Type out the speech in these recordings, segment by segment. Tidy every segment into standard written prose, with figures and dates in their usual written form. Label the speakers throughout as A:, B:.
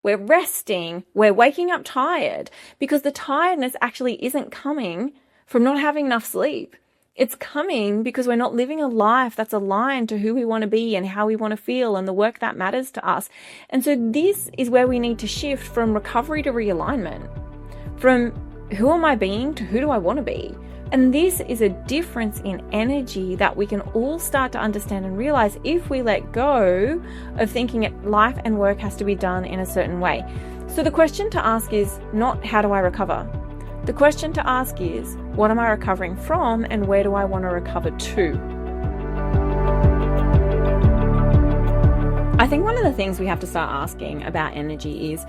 A: we're resting, we're waking up tired, because the tiredness actually isn't coming from not having enough sleep. It's coming because we're not living a life that's aligned to who we want to be and how we want to feel and the work that matters to us. And so this is where we need to shift from recovery to realignment, from who am I being to who do I want to be. And this is a difference in energy that we can all start to understand and realize if we let go of thinking life and work has to be done in a certain way. So the question to ask is not how do I recover? The question to ask is what am I recovering from and where do I want to recover to? I think one of the things we have to start asking about energy is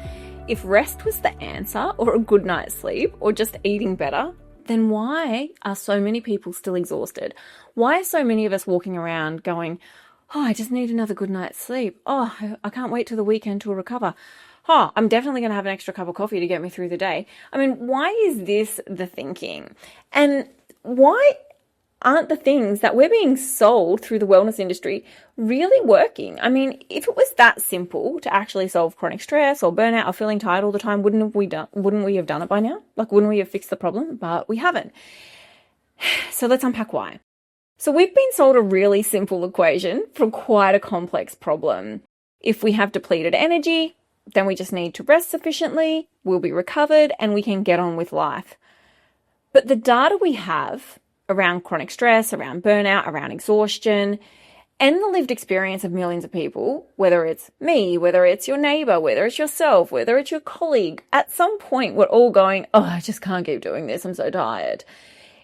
A: if rest was the answer, or a good night's sleep, or just eating better, then why are so many people still exhausted? Why are so many of us walking around going, oh, I just need another good night's sleep. Oh, I can't wait till the weekend to recover. Oh, I'm definitely going to have an extra cup of coffee to get me through the day. I mean, why is this the thinking? And why aren't the things that we're being sold through the wellness industry really working? I mean, if it was that simple to actually solve chronic stress or burnout or feeling tired all the time, wouldn't we have done it by now? Like, wouldn't we have fixed the problem? But we haven't. So let's unpack why. So we've been sold a really simple equation for quite a complex problem. If we have depleted energy, then we just need to rest sufficiently, we'll be recovered, and we can get on with life. But the data we have around chronic stress, around burnout, around exhaustion, and the lived experience of millions of people, whether it's me, whether it's your neighbor, whether it's yourself, whether it's your colleague, at some point we're all going, oh, I just can't keep doing this, I'm so tired.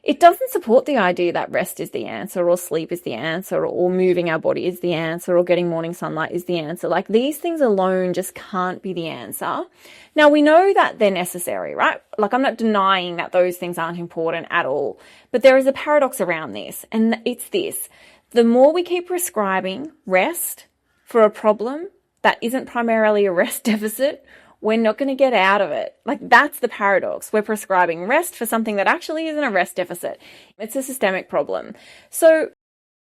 A: It doesn't support the idea that rest is the answer, or sleep is the answer, or moving our body is the answer, or getting morning sunlight is the answer. Like, these things alone just can't be the answer. Now, we know that they're necessary, right? Like, I'm not denying that those things aren't important at all. But there is a paradox around this, and it's this. The more we keep prescribing rest for a problem that isn't primarily a rest deficit, we're not going to get out of it. Like, that's the paradox. We're prescribing rest for something that actually isn't a rest deficit. It's a systemic problem. So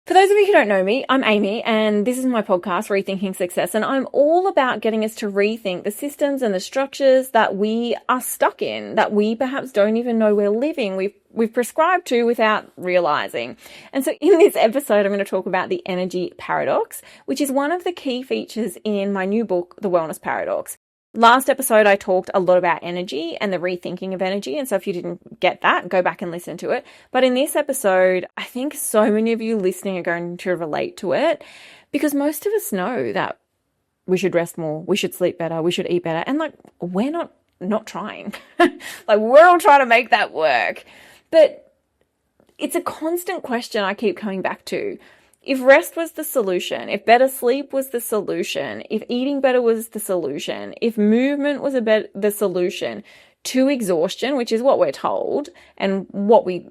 A: for those of you who don't know me, I'm Amy, and this is my podcast, Rethinking Success, and I'm all about getting us to rethink the systems and the structures that we are stuck in, that we perhaps don't even know we're living. We've prescribed to without realizing. And so in this episode, I'm going to talk about the energy paradox, which is one of the key features in my new book, The Wellness Paradox. Last episode, I talked a lot about energy and the rethinking of energy. And so if you didn't get that, go back and listen to it. But in this episode, I think so many of you listening are going to relate to it, because most of us know that we should rest more, we should sleep better, we should eat better. And like, we're not trying. Like, we're all trying to make that work. But it's a constant question I keep coming back to. If rest was the solution, if better sleep was the solution, if eating better was the solution, if movement was the solution to exhaustion, which is what we're told and what we,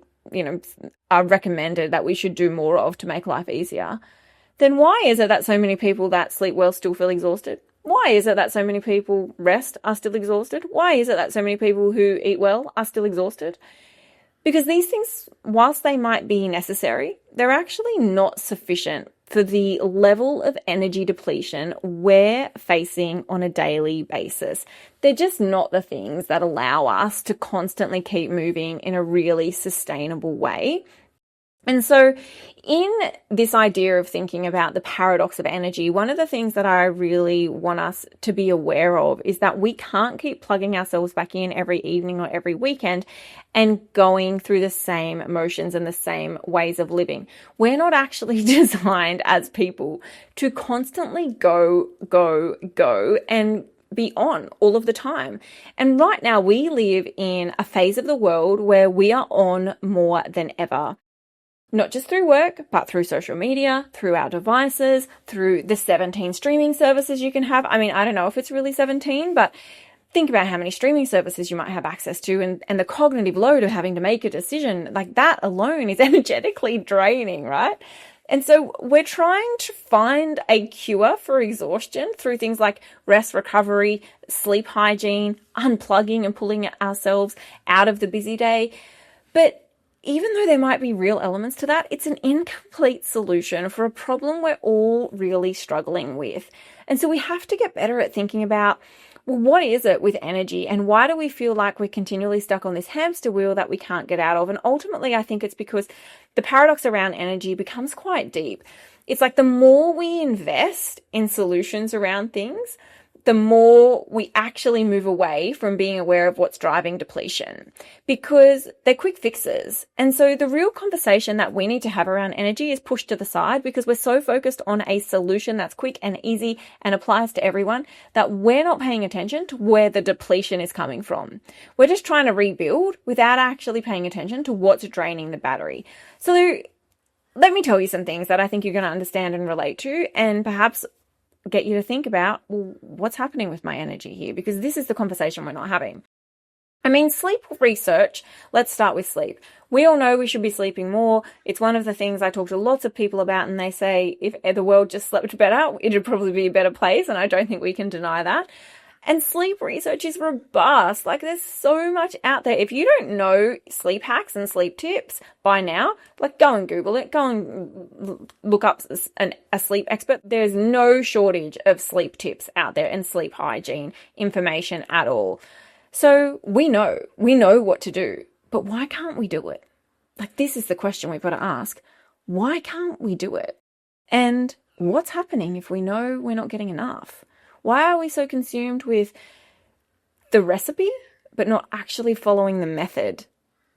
A: are recommended that we should do more of to make life easier, then why is it that so many people that sleep well still feel exhausted? Why is it that so many people rest are still exhausted? Why is it that so many people who eat well are still exhausted? Because these things, whilst they might be necessary, they're actually not sufficient for the level of energy depletion we're facing on a daily basis. They're just not the things that allow us to constantly keep moving in a really sustainable way. And so in this idea of thinking about the paradox of energy, one of the things that I really want us to be aware of is that we can't keep plugging ourselves back in every evening or every weekend and going through the same emotions and the same ways of living. We're not actually designed as people to constantly go and be on all of the time. And right now we live in a phase of the world where we are on more than ever. Not just through work, but through social media, through our devices, through the 17 streaming services you can have. I mean, I don't know if it's really 17, but think about how many streaming services you might have access to, and the cognitive load of having to make a decision. Like, that alone is energetically draining, right? And so we're trying to find a cure for exhaustion through things like rest, recovery, sleep hygiene, unplugging and pulling ourselves out of the busy day. But even though there might be real elements to that, it's an incomplete solution for a problem we're all really struggling with. And so we have to get better at thinking about Well, what is it with energy, and why do we feel like we're continually stuck on this hamster wheel that we can't get out of? And ultimately, I think it's because the paradox around energy becomes quite deep. It's like the more we invest in solutions around things, the more we actually move away from being aware of what's driving depletion, because they're quick fixes. And so the real conversation that we need to have around energy is pushed to the side because we're so focused on a solution that's quick and easy and applies to everyone that we're not paying attention to where the depletion is coming from. We're just trying to rebuild without actually paying attention to what's draining the battery. So let me tell you some things that I think you're going to understand and relate to, and perhaps get you to think about, well, what's happening with my energy here? Because this is the conversation we're not having. I mean, sleep research, let's start with sleep. We all know we should be sleeping more. It's one of the things I talk to lots of people about, and they say if the world just slept better, it'd probably be a better place, and I don't think we can deny that. And sleep research is robust. Like, there's so much out there. If you don't know sleep hacks and sleep tips by now, like, go and Google it. Go and look up a sleep expert. There's no shortage of sleep tips out there and sleep hygiene information at all. So we know what to do, but why can't we do it? Like, this is the question we've got to ask. Why can't we do it? And what's happening if we know we're not getting enough? Why are we so consumed with the recipe, but not actually following the method?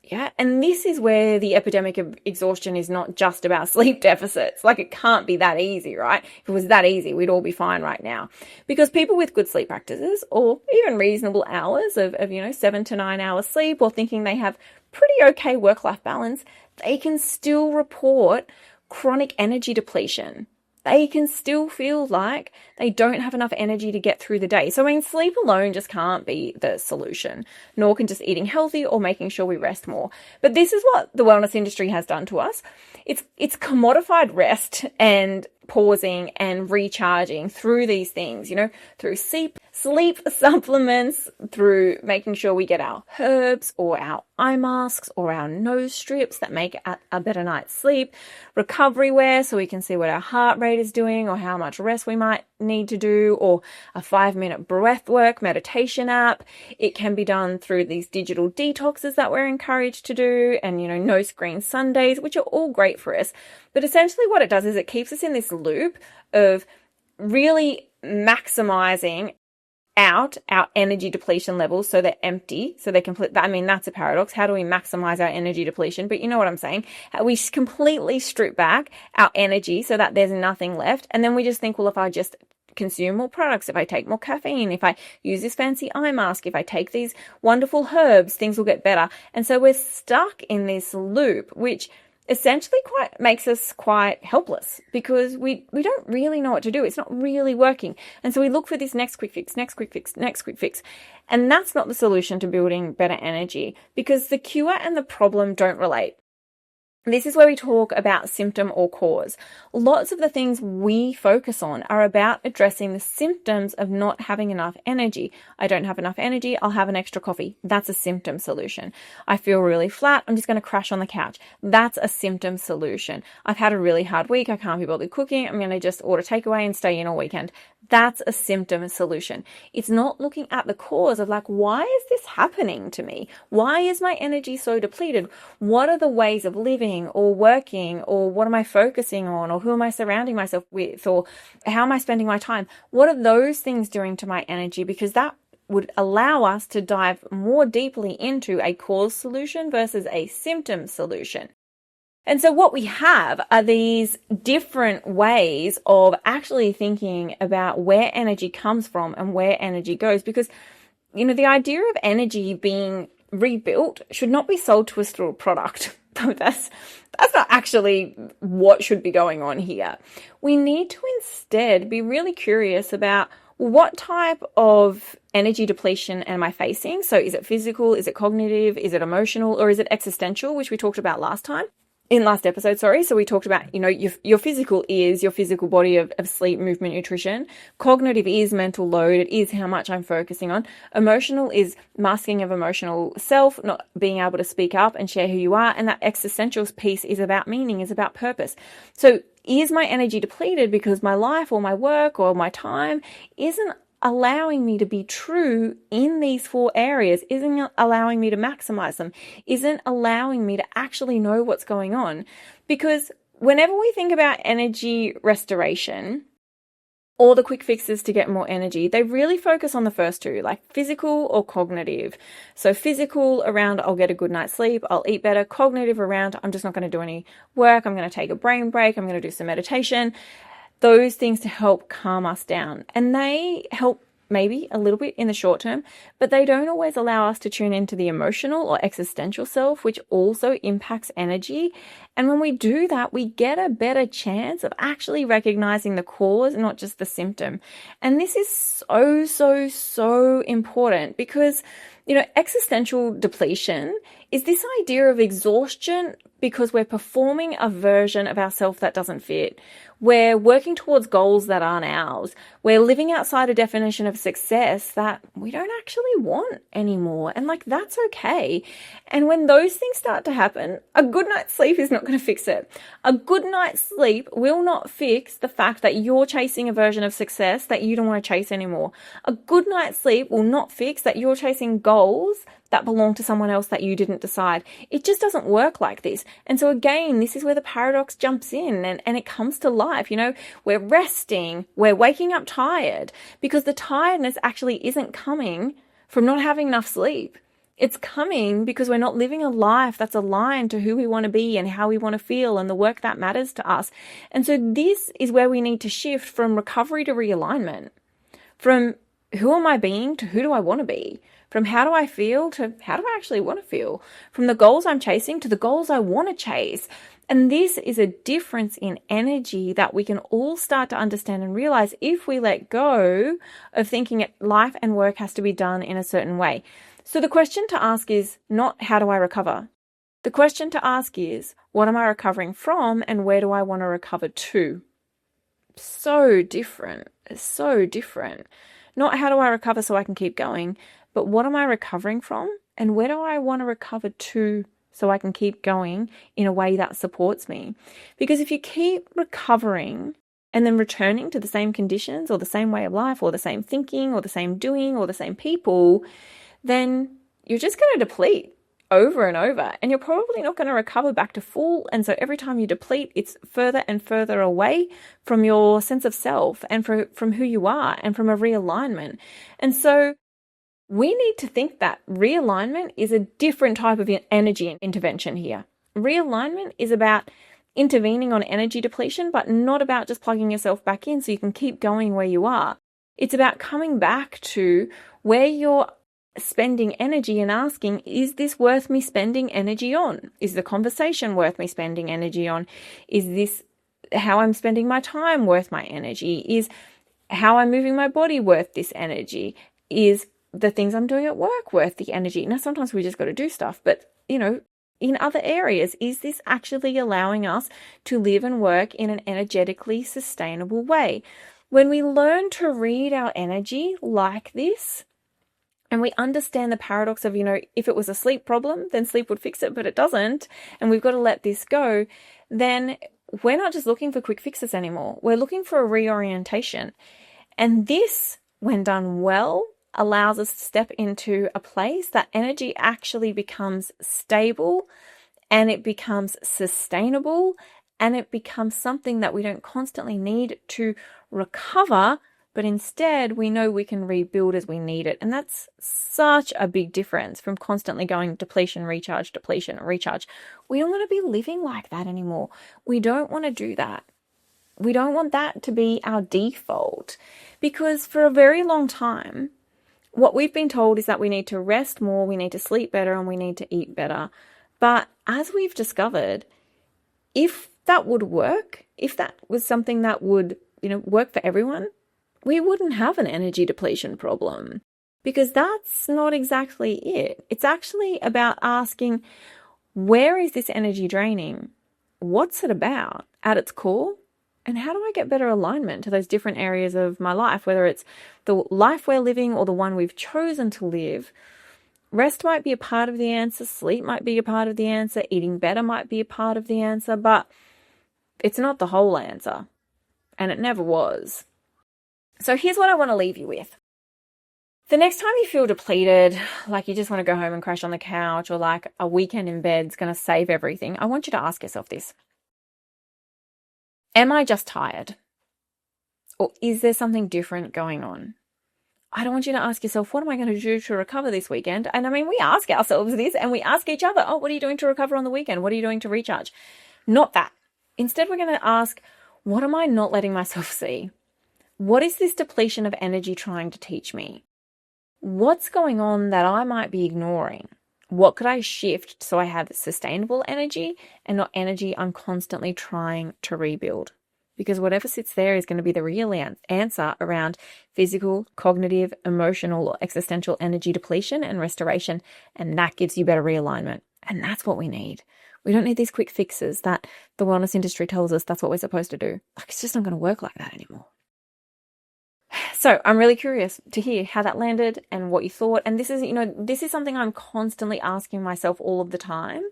A: Yeah. And this is where the epidemic of exhaustion is not just about sleep deficits. Like, it can't be that easy, right? If it was that easy, we'd all be fine right now. Because people with good sleep practices, or even reasonable hours of 7 to 9 hours sleep, or thinking they have pretty okay work-life balance, they can still report chronic energy depletion. They can still feel like they don't have enough energy to get through the day. So, I mean, sleep alone just can't be the solution, nor can just eating healthy or making sure we rest more. But this is what the wellness industry has done to us. It's commodified rest and pausing and recharging through these things, through sleep supplements, through making sure we get our herbs or our eye masks or our nose strips that make a better night's sleep, recovery wear so we can see what our heart rate is doing or how much rest we might need to do, or a 5-minute breath work meditation app. It can be done through these digital detoxes that we're encouraged to do, and no screen Sundays, which are all great for us. But essentially what it does is it keeps us in this loop of really maximizing out our energy depletion levels so they're empty, so they complete. I mean, that's a paradox. How do we maximize our energy depletion? But you know what I'm saying? We completely strip back our energy so that there's nothing left. And then we just think, well, if I just consume more products, if I take more caffeine, if I use this fancy eye mask, if I take these wonderful herbs, things will get better. And so we're stuck in this loop, which essentially makes us quite helpless because we don't really know what to do. It's not really working. And so we look for this next quick fix. And that's not the solution to building better energy, because the cure and the problem don't relate. This is where we talk about symptom or cause. Lots of the things we focus on are about addressing the symptoms of not having enough energy. I don't have enough energy, I'll have an extra coffee. That's a symptom solution. I feel really flat, I'm just going to crash on the couch. That's a symptom solution. I've had a really hard week, I can't be bothered cooking, I'm going to just order takeaway and stay in all weekend. That's a symptom solution. It's not looking at the cause of, like, why is this happening to me? Why is my energy so depleted? What are the ways of living or working, or what am I focusing on, or who am I surrounding myself with, or how am I spending my time? What are those things doing to my energy? Because that would allow us to dive more deeply into a cause solution versus a symptom solution. And so what we have are these different ways of actually thinking about where energy comes from and where energy goes. Because, the idea of energy being rebuilt should not be sold to us through a product. That's not actually what should be going on here. We need to instead be really curious about what type of energy depletion am I facing? So is it physical? Is it cognitive? Is it emotional? Or is it existential, which we talked about last episode. So we talked about, your physical is your physical body of sleep, movement, nutrition. Cognitive is mental load. It is how much I'm focusing on. Emotional is masking of emotional self, not being able to speak up and share who you are. And that existential piece is about meaning, is about purpose. So is my energy depleted because my life or my work or my time isn't allowing me to be true in these 4 areas, isn't allowing me to maximize them, isn't allowing me to actually know what's going on. Because whenever we think about energy restoration, or the quick fixes to get more energy, they really focus on the first 2, like physical or cognitive. So physical around, I'll get a good night's sleep, I'll eat better. Cognitive around, I'm just not going to do any work, I'm going to take a brain break, I'm going to do some meditation. Those things to help calm us down. And they help maybe a little bit in the short term, but they don't always allow us to tune into the emotional or existential self, which also impacts energy. And when we do that, we get a better chance of actually recognizing the cause, not just the symptom. And this is so important because, existential depletion is this idea of exhaustion because we're performing a version of ourselves that doesn't fit. We're working towards goals that aren't ours. We're living outside a definition of success that we don't actually want anymore. And that's okay. And when those things start to happen, a good night's sleep is not going to fix it. A good night's sleep will not fix the fact that you're chasing a version of success that you don't want to chase anymore. A good night's sleep will not fix that you're chasing goals that belong to someone else that you didn't decide. It just doesn't work like this. And so again, this is where the paradox jumps in and it comes to life. We're resting, we're waking up tired because the tiredness actually isn't coming from not having enough sleep. It's coming because we're not living a life that's aligned to who we want to be and how we want to feel and the work that matters to us. And so this is where we need to shift from recovery to realignment, from who am I being to who do I want to be, from how do I feel to how do I actually want to feel, from the goals I'm chasing to the goals I want to chase. And this is a difference in energy that we can all start to understand and realize if we let go of thinking life and work has to be done in a certain way. So the question to ask is not how do I recover? The question to ask is what am I recovering from and where do I want to recover to? So different. Not how do I recover so I can keep going, but what am I recovering from and where do I want to recover to so I can keep going in a way that supports me? Because if you keep recovering and then returning to the same conditions or the same way of life or the same thinking or the same doing or the same people, then you're just going to deplete over and over and you're probably not going to recover back to full. And so every time you deplete, it's further and further away from your sense of self and from who you are and from a realignment. And so we need to think that realignment is a different type of energy intervention here. Realignment is about intervening on energy depletion, but not about just plugging yourself back in so you can keep going where you are. It's about coming back to where you're spending energy and asking, is this worth me spending energy on? Is the conversation worth me spending energy on? Is this how I'm spending my time worth my energy? Is how I'm moving my body worth this energy? Is the things I'm doing at work worth the energy? Now, sometimes we just got to do stuff, but in other areas, is this actually allowing us to live and work in an energetically sustainable way? When we learn to read our energy like this, and we understand the paradox of, if it was a sleep problem, then sleep would fix it, but it doesn't, and we've got to let this go, then we're not just looking for quick fixes anymore. We're looking for a reorientation. And this, when done well, allows us to step into a place that energy actually becomes stable and it becomes sustainable and it becomes something that we don't constantly need to recover, but instead we know we can rebuild as we need it. And that's such a big difference from constantly going depletion, recharge, depletion, recharge. We don't want to be living like that anymore. We don't want to do that. We don't want that to be our default because for a very long time, what we've been told is that we need to rest more, we need to sleep better, and we need to eat better. But as we've discovered, if that would work, if that was something that would, work for everyone, we wouldn't have an energy depletion problem because that's not exactly it. It's actually about asking, where is this energy draining? What's it about at its core? And how do I get better alignment to those different areas of my life, whether it's the life we're living or the one we've chosen to live? Rest might be a part of the answer. Sleep might be a part of the answer. Eating better might be a part of the answer, but it's not the whole answer. And it never was. So here's what I want to leave you with. The next time you feel depleted, like you just want to go home and crash on the couch, or like a weekend in bed is going to save everything, I want you to ask yourself this. Am I just tired? Or is there something different going on? I don't want you to ask yourself, what am I going to do to recover this weekend? And I mean, we ask ourselves this, and we ask each other, oh, what are you doing to recover on the weekend? What are you doing to recharge? Not that. Instead, we're going to ask, what am I not letting myself see? What is this depletion of energy trying to teach me? What's going on that I might be ignoring? What could I shift so I have sustainable energy and not energy I'm constantly trying to rebuild? Because whatever sits there is going to be the real answer around physical, cognitive, emotional, or existential energy depletion and restoration. And that gives you better realignment. And that's what we need. We don't need these quick fixes that the wellness industry tells us that's what we're supposed to do. Like, it's just not going to work like that anymore. So I'm really curious to hear how that landed and what you thought. And this is something I'm constantly asking myself all of the time.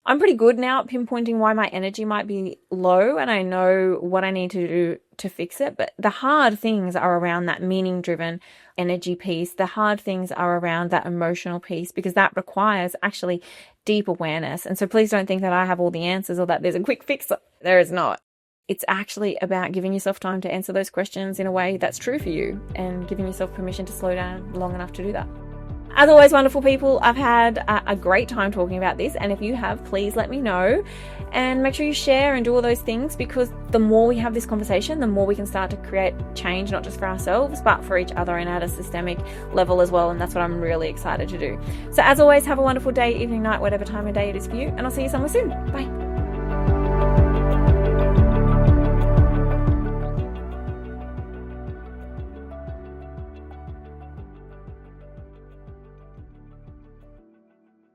A: I'm pretty good now at pinpointing why my energy might be low, and I know what I need to do to fix it. But the hard things are around that meaning-driven energy piece. The hard things are around that emotional piece, because that requires actually deep awareness. And so please don't think that I have all the answers or that there's a quick fix. There is not. It's actually about giving yourself time to answer those questions in a way that's true for you, and giving yourself permission to slow down long enough to do that. As always, wonderful people, I've had a great time talking about this. And if you have, please let me know, and make sure you share and do all those things, because the more we have this conversation, the more we can start to create change, not just for ourselves, but for each other and at a systemic level as well. And that's what I'm really excited to do. So as always, have a wonderful day, evening, night, whatever time of day it is for you. And I'll see you somewhere soon. Bye.